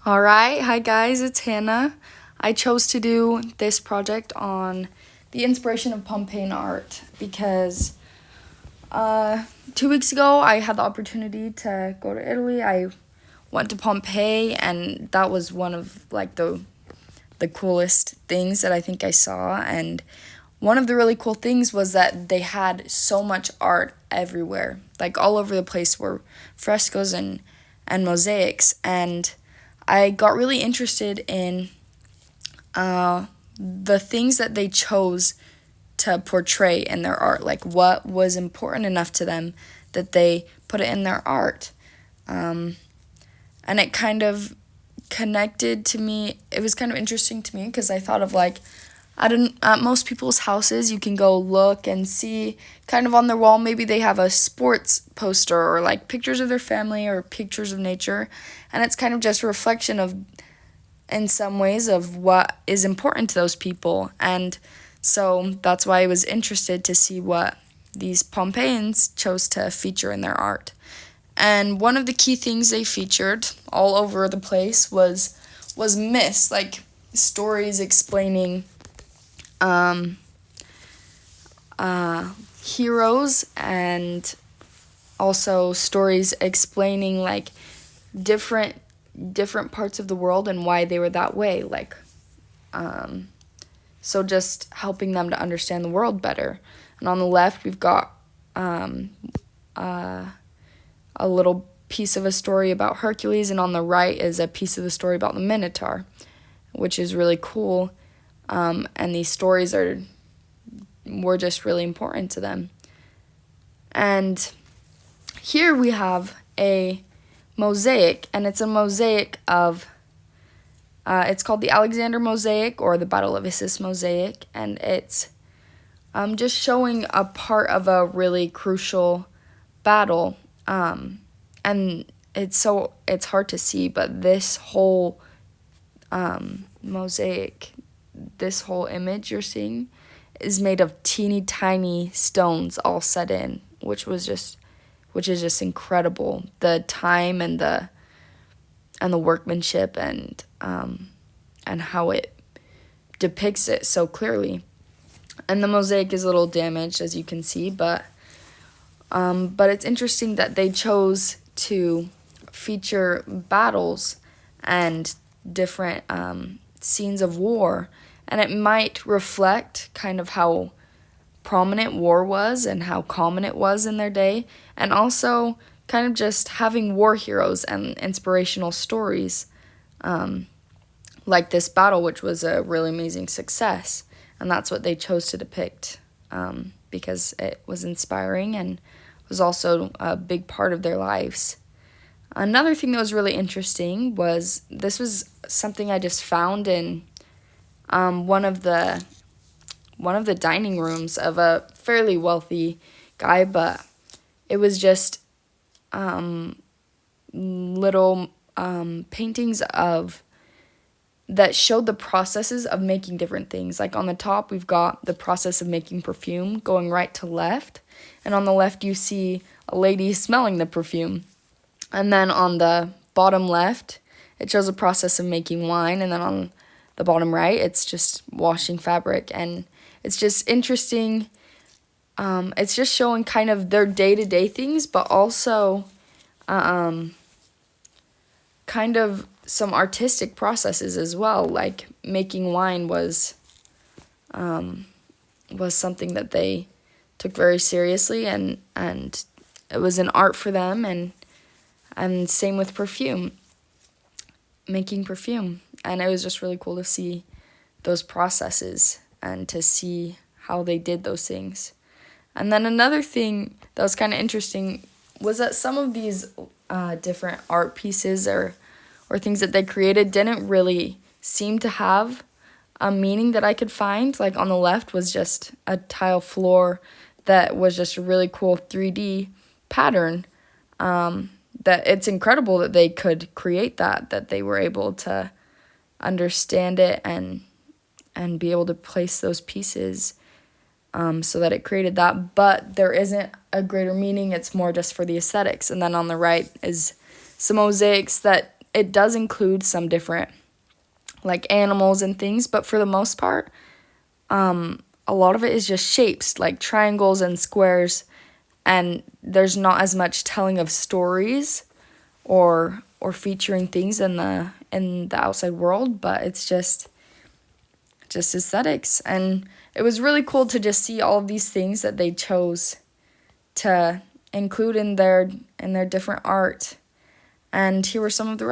All right, hi guys, it's Hannah. I chose to do this project on the inspiration of Pompeian art because 2 weeks ago I had the opportunity to go to Italy. I went to Pompeii, and that was one of the coolest things that I think I saw. And one of the really cool things was that they had so much art everywhere, like all over the place were frescoes and mosaics. And I got really interested in the things that they chose to portray in their art, like what was important enough to them that they put it in their art. And it kind of connected to me. It was kind of interesting to me because I thought of at most people's houses, you can go look and see kind of on their wall, maybe they have a sports poster or like pictures of their family or pictures of nature. And it's kind of just a reflection of, in some ways, of what is important to those people. And so that's why I was interested to see what these Pompeians chose to feature in their art. And one of the key things they featured all over the place was myths, like stories explaining heroes, and also stories explaining like different parts of the world and why they were that way, so just helping them to understand the world better. And on the left we've got a little piece of a story about Hercules, and on the right is a piece of the story about the Minotaur, which is really cool. And these stories were just really important to them. And here we have a mosaic, and it's a mosaic of, it's called the Alexander Mosaic or the Battle of Issus Mosaic, and it's just showing a part of a really crucial battle. And it's hard to see, but this whole mosaic, this whole image you're seeing is made of teeny tiny stones all set in, which is just incredible. The time and the workmanship and how it depicts it so clearly. And the mosaic is a little damaged, as you can see, but it's interesting that they chose to feature battles and different scenes of war, and it might reflect kind of how prominent war was and how common it was in their day, and also kind of just having war heroes and inspirational stories, like this battle, which was a really amazing success. And that's what they chose to depict, because it was inspiring and was also a big part of their lives. Another thing that was really interesting was, this was something I just found in one of the dining rooms of a fairly wealthy guy, but it was just little paintings that showed the processes of making different things. Like on the top, we've got the process of making perfume going right to left. And on the left, you see a lady smelling the perfume. And then on the bottom left, it shows the process of making wine. And then on the bottom right, it's just washing fabric. And it's just interesting. It's just showing kind of their day-to-day things, but also kind of some artistic processes as well. Like making wine was something that they took very seriously, and it was an art for them, and same with perfume, making perfume. And it was just really cool to see those processes and to see how they did those things. And then another thing that was kind of interesting was that some of these different art pieces or things that they created didn't really seem to have a meaning that I could find. Like on the left was just a tile floor that was just a really cool 3D pattern. That it's incredible that they could create that they were able to understand it and be able to place those pieces so that it created that. But there isn't a greater meaning. It's more just for the aesthetics. And then on the right is some mosaics that it does include some different like animals and things, but for the most part, a lot of it is just shapes, like triangles and squares, and there's not as much telling of stories or featuring things in the outside world, but it's just aesthetics. And it was really cool to just see all of these things that they chose to include in their different art. And here were some of the